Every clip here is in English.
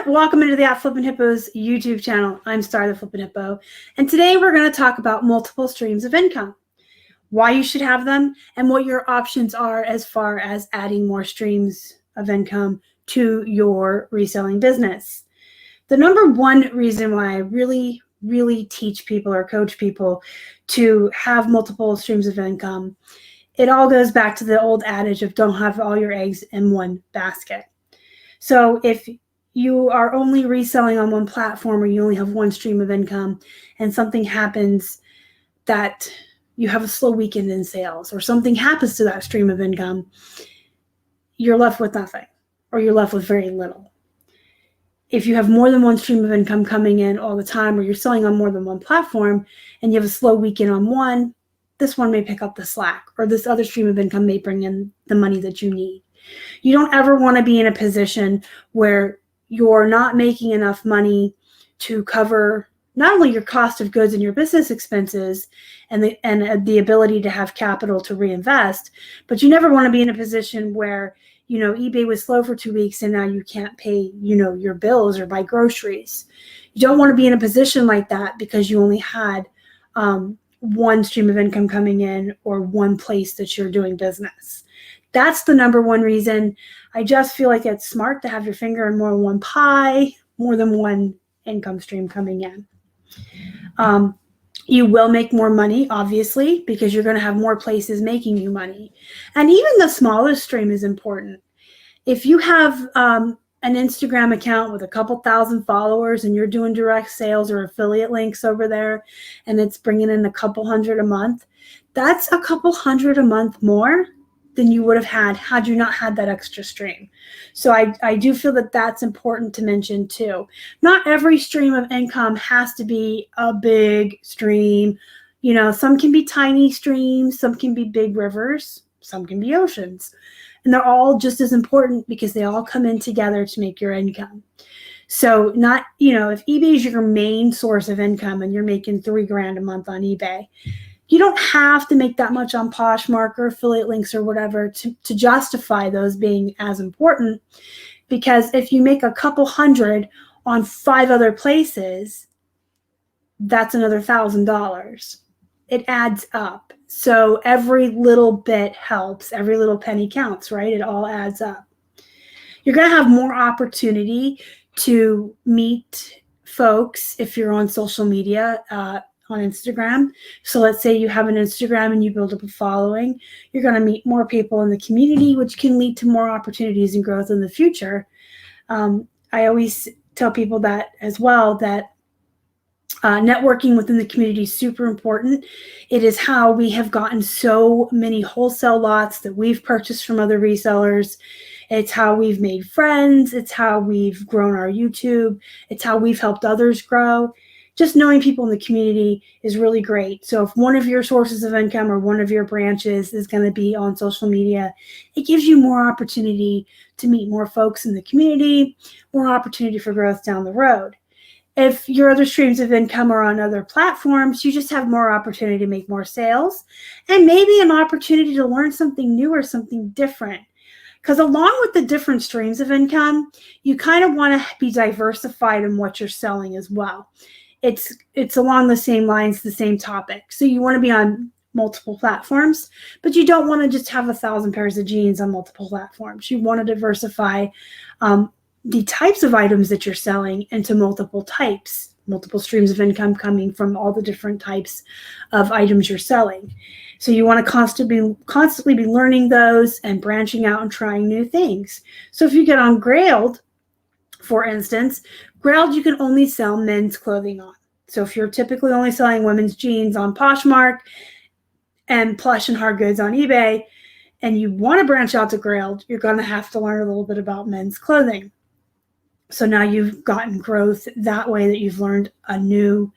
Welcome into the Flippin' Hippos YouTube channel. I'm Star the Flippin' Hippo, and today we're going to talk about multiple streams of income, why you should have them, and what your options are as far as adding more streams of income to your reselling business. The number one reason why I really teach people or coach people to have multiple streams of income, it all goes back to the old adage of don't have all your eggs in one basket. So if you are only reselling on one platform or you only have one stream of income and something happens that you have a slow weekend in sales or something happens to that stream of income, you're left with nothing or you're left with very little. If you have more than one stream of income coming in all the time or you're selling on more than one platform and you have a slow weekend on one, this one may pick up the slack or this other stream of income may bring in the money that you need. You don't ever want to be in a position where you're not making enough money to cover not only your cost of goods and your business expenses and the ability to have capital to reinvest, but you never want to be in a position where, you know, eBay was slow for 2 weeks and now you can't pay, you know, your bills or buy groceries. You don't want to be in a position like that because you only had one stream of income coming in or one place that you're doing business. That's the number one reason. I just feel like it's smart to have your finger in more than one pie, more than one income stream coming in. You will make more money, obviously, because you're going to have more places making you money. And even the smallest stream is important. If you have an Instagram account with a couple thousand followers and you're doing direct sales or affiliate links over there and it's bringing in a couple hundred a month, that's a couple hundred a month more than you would have had you not had that extra stream. So I do feel that that's important to mention too. Not every stream of income has to be a big stream. You know, some can be tiny streams, some can be big rivers, some can be oceans. And they're all just as important because they all come in together to make your income. So not, you know, if eBay is your main source of income and you're making $3,000 a month on eBay, you don't have to make that much on Poshmark or affiliate links or whatever to justify those being as important. Because if you make a couple hundred on 5 other places, that's another $1,000. It adds up. So every little bit helps. Every little penny counts, right? It all adds up. You're going to have more opportunity to meet folks if you're on social media, on Instagram. So let's say you have an Instagram and you build up a following, you're going to meet more people in the community, which can lead to more opportunities and growth in the future. I always tell people that as well, that networking within the community is super important. It is how we have gotten so many wholesale lots that we've purchased from other resellers. It's how we've made friends. It's how we've grown our YouTube. It's how we've helped others grow. Just knowing people in the community is really great. So if one of your sources of income or one of your branches is going to be on social media, it gives you more opportunity to meet more folks in the community, more opportunity for growth down the road. If your other streams of income are on other platforms, you just have more opportunity to make more sales and maybe an opportunity to learn something new or something different. Because along with the different streams of income, you kind of want to be diversified in what you're selling as well. It's along the same lines, the same topic. So you want to be on multiple platforms, but you don't want to just have 1,000 pairs of jeans on multiple platforms. You want to diversify the types of items that you're selling into multiple types, multiple streams of income coming from all the different types of items you're selling. So you want to constantly be learning those and branching out and trying new things. So if you get on Grailed, for instance, Grailed you can only sell men's clothing on. So if you're typically only selling women's jeans on Poshmark and Plush and hard goods on eBay, and you want to branch out to Grailed, you're going to have to learn a little bit about men's clothing. So now you've gotten growth that way, that you've learned a new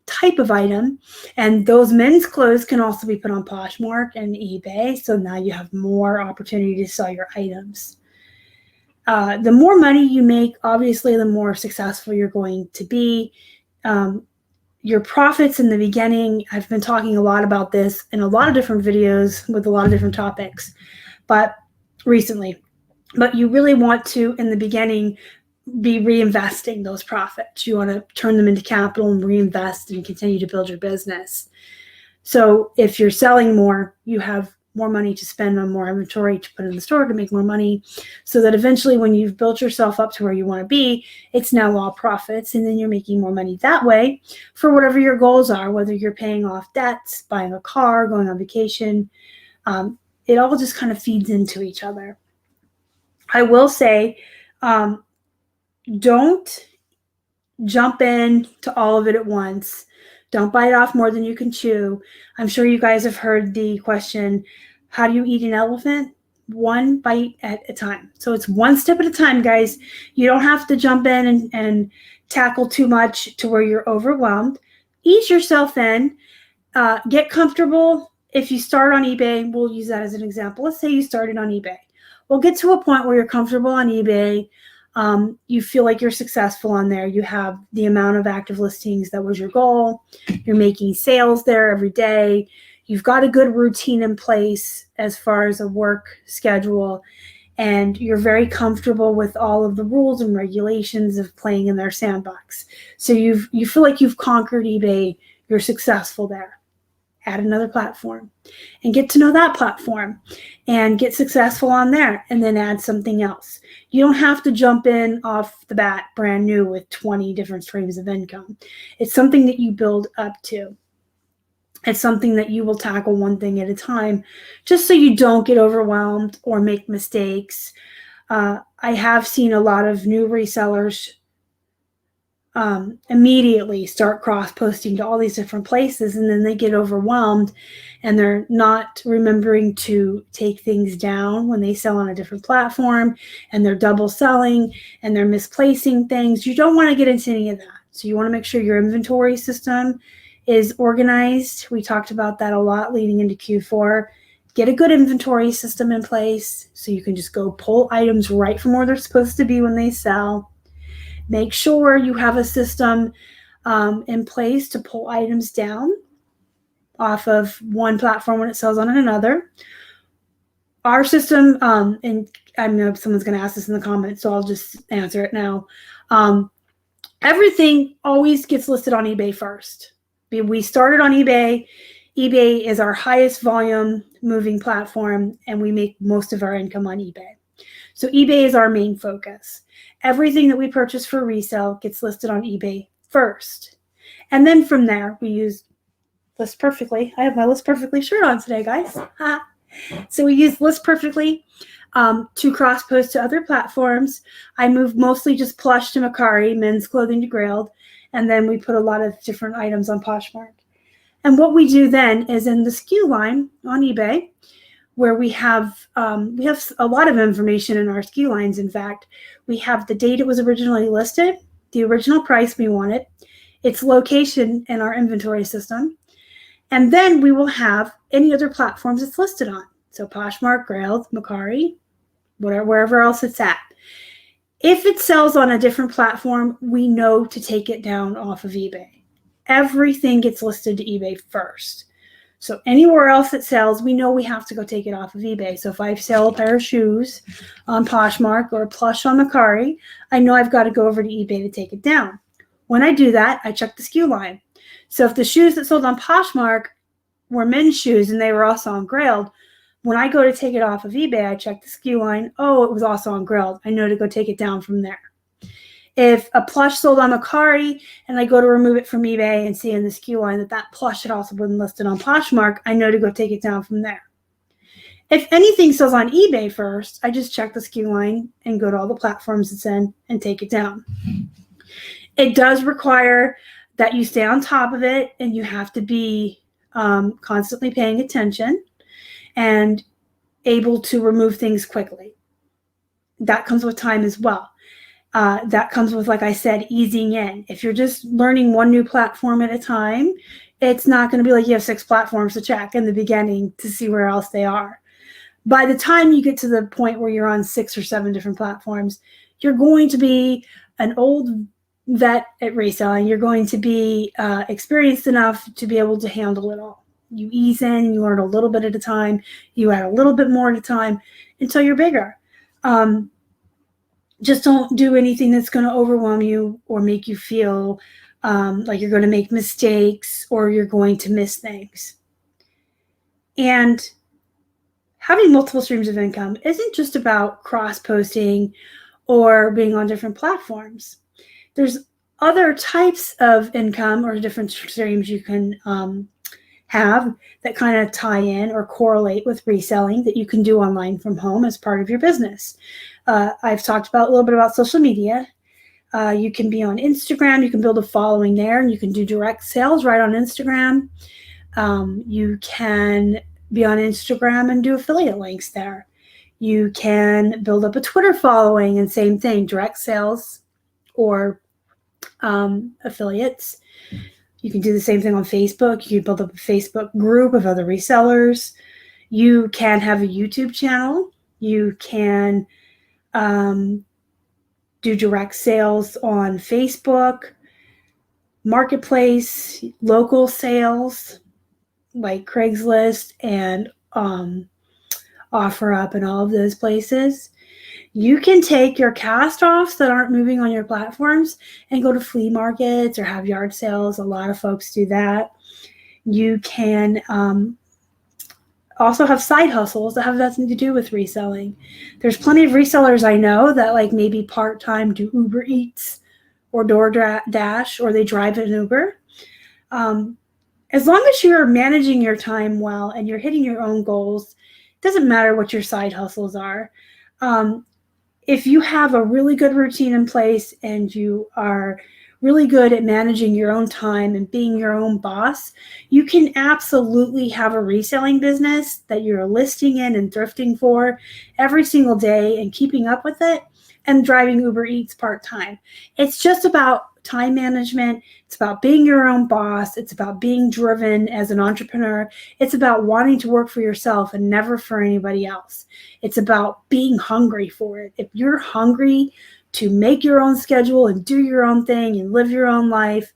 type of item. And those men's clothes can also be put on Poshmark and eBay. So now you have more opportunity to sell your items. The more money you make, obviously, the more successful you're going to be. Your profits in the beginning, I've been talking a lot about this in a lot of different videos with a lot of different topics, but recently. But you really want to, in the beginning, be reinvesting those profits. You want to turn them into capital and reinvest and continue to build your business. So if you're selling more, you have more money to spend on more inventory to put in the store to make more money, so that eventually when you've built yourself up to where you want to be, it's now all profits, and then you're making more money that way for whatever your goals are, whether you're paying off debts, buying a car, going on vacation. It all just kind of feeds into each other. I will say, don't jump in to all of it at once. Don't bite off more than you can chew. I'm sure you guys have heard the question, how do you eat an elephant? One bite at a time. So it's one step at a time, guys. You don't have to jump in and tackle too much to where you're overwhelmed. Ease yourself in. Get comfortable. If you start on eBay, we'll use that as an example. Let's say you started on eBay. Well, get to a point where you're comfortable on eBay. You feel like you're successful on there. You have the amount of active listings that was your goal. You're making sales there every day. You've got a good routine in place as far as a work schedule, and you're very comfortable with all of the rules and regulations of playing in their sandbox. So you feel like you've conquered eBay. You're successful there. Add another platform and get to know that platform and get successful on there, and then add something else. You don't have to jump in off the bat brand new with 20 different streams of income. It's something that you build up to. It's something that you will tackle one thing at a time, just so you don't get overwhelmed or make mistakes. I have seen a lot of new resellers immediately start cross-posting to all these different places, and then they get overwhelmed and they're not remembering to take things down when they sell on a different platform, and they're double selling and they're misplacing things. You don't want to get into any of that. So you want to make sure your inventory system is organized. We talked about that a lot leading into Q4. Get a good inventory system in place so you can just go pull items right from where they're supposed to be when they sell. Make sure you have a system in place to pull items down off of one platform when it sells on another. Our system, and I know someone's going to ask this in the comments, so I'll just answer it now. Everything always gets listed on eBay first. We started on eBay. eBay is our highest volume moving platform, and we make most of our income on eBay. So eBay is our main focus. Everything that we purchase for resale gets listed on eBay first. And then from there, we use List Perfectly. I have my List Perfectly shirt on today, guys. So we use List Perfectly to cross-post to other platforms. I move mostly just Plush to Macari, men's clothing to Grailed, and then we put a lot of different items on Poshmark. And what we do then is in the SKU line on eBay, where we have a lot of information in our SKU lines. In fact, we have the date it was originally listed, the original price we wanted, its location in our inventory system, and then we will have any other platforms it's listed on. So Poshmark, Grailed, Macari, wherever else it's at. If it sells on a different platform, we know to take it down off of eBay. Everything gets listed to eBay first. So anywhere else it sells, we know we have to go take it off of eBay. So if I sell a pair of shoes on Poshmark or a plush on Macari, I know I've got to go over to eBay to take it down. When I do that, I check the SKU line. So if the shoes that sold on Poshmark were men's shoes and they were also on Grailed, when I go to take it off of eBay, I check the SKU line. Oh, it was also on Grailed. I know to go take it down from there. If a plush sold on Macari and I go to remove it from eBay and see in the SKU line that plush had also been listed on Poshmark, I know to go take it down from there. If anything sells on eBay first, I just check the SKU line and go to all the platforms it's in and take it down. It does require that you stay on top of it, and you have to be constantly paying attention and able to remove things quickly. That comes with time as well. That comes with, like I said, easing in. If you're just learning one new platform at a time, it's not going to be like you have 6 platforms to check in the beginning to see where else they are. By the time you get to the point where you're on 6 or 7 different platforms, you're going to be an old vet at reselling. You're going to be experienced enough to be able to handle it all. You ease in, you learn a little bit at a time, you add a little bit more at a time until you're bigger. Just don't do anything that's going to overwhelm you or make you feel like you're going to make mistakes or you're going to miss things. And having multiple streams of income isn't just about cross-posting or being on different platforms. There's other types of income or different streams you can have that kind of tie in or correlate with reselling that you can do online from home as part of your business. I've talked about a little bit about social media. You can be on Instagram. You can build a following there, and you can do direct sales right on Instagram. You can be on Instagram and do affiliate links there. You can build up a Twitter following and same thing, direct sales or affiliates. You can do the same thing on Facebook. You can build up a Facebook group of other resellers. You can have a YouTube channel. You can do direct sales on Facebook, Marketplace, local sales like Craigslist and OfferUp and all of those places. You can take your cast-offs that aren't moving on your platforms and go to flea markets or have yard sales. A lot of folks do that. You can also have side hustles that have nothing to do with reselling. There's plenty of resellers I know that like maybe part-time do Uber Eats or DoorDash, or they drive an Uber. As long as you're managing your time well and you're hitting your own goals, it doesn't matter what your side hustles are. If you have a really good routine in place and you are really good at managing your own time and being your own boss, you can absolutely have a reselling business that you're listing in and thrifting for every single day and keeping up with it and driving Uber Eats part-time. It's just about time management. It's about being your own boss. It's about being driven as an entrepreneur. It's about wanting to work for yourself and never for anybody else. It's about being hungry for it. If you're hungry to make your own schedule and do your own thing and live your own life,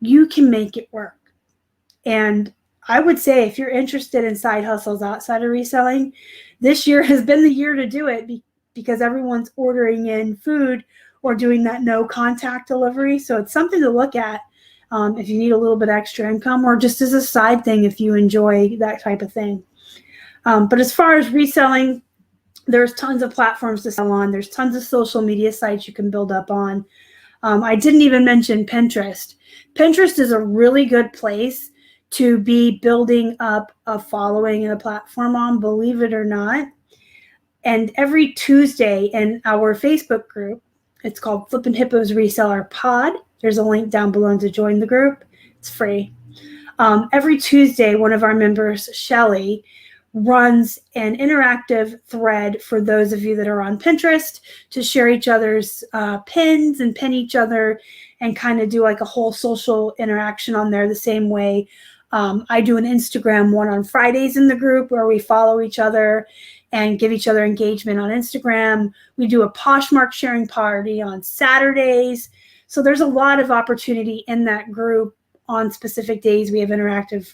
you can make it work. And I would say if you're interested in side hustles outside of reselling, this year has been the year to do it because everyone's ordering in food or doing that no contact delivery. So it's something to look at if you need a little bit extra income or just as a side thing if you enjoy that type of thing. But as far as reselling, there's tons of platforms to sell on. There's tons of social media sites you can build up on. I didn't even mention Pinterest. Pinterest is a really good place to be building up a following and a platform on, believe it or not. And every Tuesday in our Facebook group, it's called Flippin' Hippos Reseller Pod. There's a link down below to join the group. It's free. Every Tuesday, one of our members, Shelly, runs an interactive thread for those of you that are on Pinterest to share each other's pins and pin each other and kind of do like a whole social interaction on there the same way. I do an Instagram one on Fridays in the group where we follow each other and give each other engagement on Instagram. We do a Poshmark sharing party on Saturdays. So there's a lot of opportunity in that group on specific days. We have interactive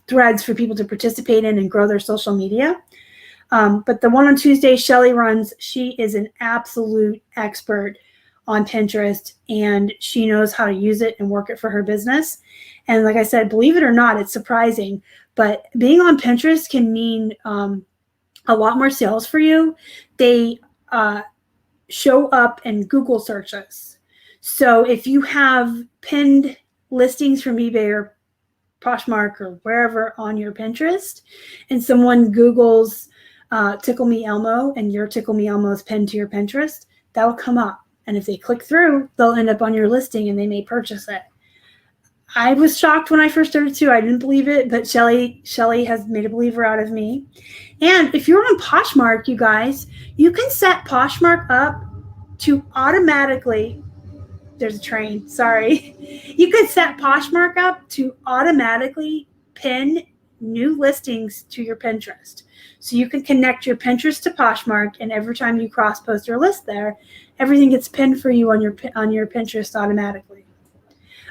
threads for people to participate in and grow their social media. But the one on Tuesday, Shelly runs, she is an absolute expert on Pinterest and she knows how to use it and work it for her business. And like I said, believe it or not, it's surprising, but being on Pinterest can mean a lot more sales for you. They show up in Google searches. So if you have pinned listings from eBay or Poshmark or wherever on your Pinterest, and someone Googles Tickle Me Elmo and your Tickle Me Elmo is pinned to your Pinterest, that'll come up. And if they click through, they'll end up on your listing and they may purchase it. I was shocked when I first started too. I didn't believe it, but Shelly has made a believer out of me. And if you're on Poshmark, you guys, you can set Poshmark up to automatically, there's a train, sorry. You can set Poshmark up to automatically pin new listings to your Pinterest. So you can connect your Pinterest to Poshmark, and every time you cross post or list there, everything gets pinned for you on your Pinterest automatically.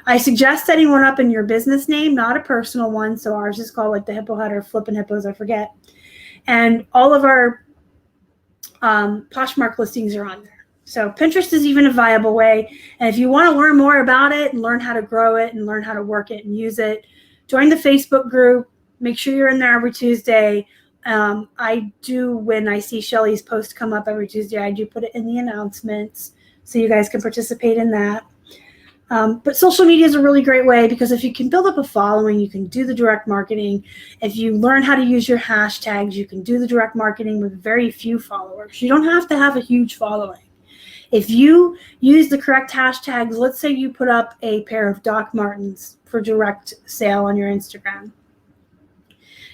I suggest setting one up in your business name, not a personal one. So ours is called like the Hippo Hut or Flippin' Hippos, I forget. And all of our Poshmark listings are on there. So Pinterest is even a viable way. And if you want to learn more about it and learn how to grow it and learn how to work it and use it, join the Facebook group. Make sure you're in there every Tuesday. I do, when I see Shelly's post come up every Tuesday, I do put it in the announcements so you guys can participate in that. But social media is a really great way because if you can build up a following, you can do the direct marketing. If you learn how to use your hashtags, you can do the direct marketing with very few followers. You don't have to have a huge following. If you use the correct hashtags, let's say you put up a pair of Doc Martens for direct sale on your Instagram.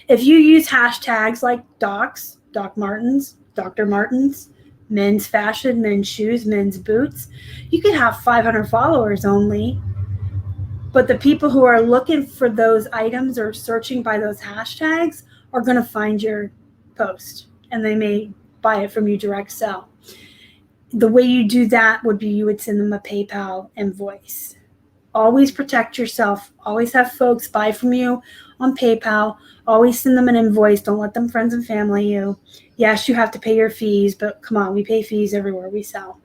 If you use hashtags like Docs, Doc Martens, Dr. Martens, men's fashion, men's shoes, men's boots, you could have 500 followers only. But the people who are looking for those items or searching by those hashtags are going to find your post and they may buy it from you direct sell. The way you do that would be you would send them a PayPal invoice. Always protect yourself. Always have folks buy from you on PayPal. Always send them an invoice. Don't let them friends and family you. Yes, you have to pay your fees, but come on, we pay fees everywhere we sell.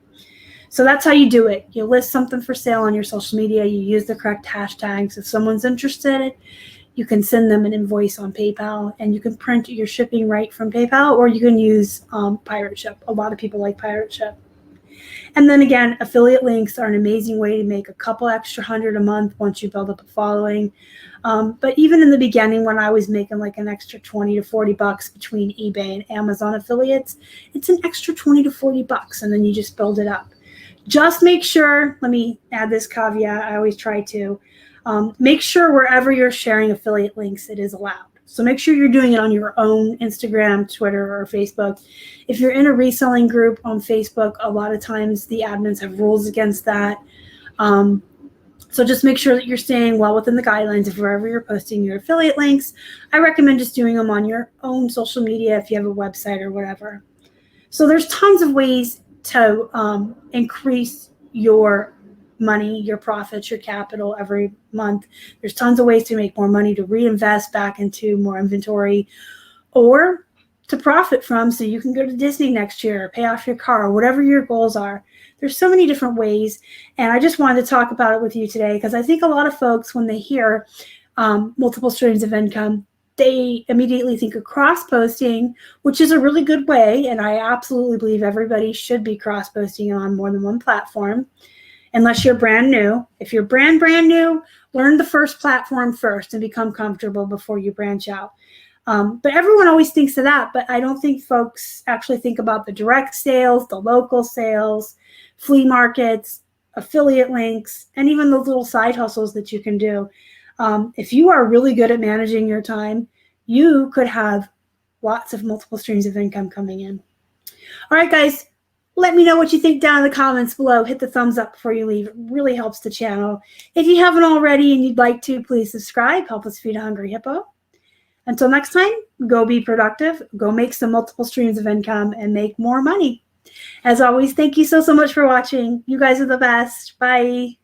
So that's how you do it. You list something for sale on your social media. You use the correct hashtags. If someone's interested, you can send them an invoice on PayPal, and you can print your shipping right from PayPal, or you can use Pirate Ship. A lot of people like Pirate Ship. And then again, affiliate links are an amazing way to make a couple extra $100 a month once you build up a following. But even in the beginning, when I was making like an extra 20 to 40 bucks between eBay and Amazon affiliates, it's an extra 20 to 40 bucks, and then you just build it up. Just make sure, let me add this caveat, I always try to, make sure wherever you're sharing affiliate links, it is allowed. So make sure you're doing it on your own Instagram, Twitter, or Facebook. If you're in a reselling group on Facebook, a lot of times the admins have rules against that. So just make sure that you're staying well within the guidelines of wherever you're posting your affiliate links. I recommend just doing them on your own social media if you have a website or whatever. So there's tons of ways to increase your money, your profits, your capital every month. There's tons of ways to make more money, to reinvest back into more inventory, or to profit from so you can go to Disney next year, or pay off your car, or whatever your goals are. There's so many different ways, and I just wanted to talk about it with you today because I think a lot of folks, when they hear multiple streams of income, they immediately think of cross-posting, which is a really good way, and I absolutely believe everybody should be cross-posting on more than one platform. Unless you're brand new. If you're brand new, learn the first platform first and become comfortable before you branch out. But everyone always thinks of that, but I don't think folks actually think about the direct sales, the local sales, flea markets, affiliate links, and even the little side hustles that you can do. If you are really good at managing your time, you could have lots of multiple streams of income coming in. All right, guys. Let me know what you think down in the comments below. Hit the thumbs up before you leave. It really helps the channel. If you haven't already and you'd like to, please subscribe. Help us feed a hungry hippo. Until next time, go be productive. Go make some multiple streams of income and make more money. As always, thank you so much for watching. You guys are the best. Bye.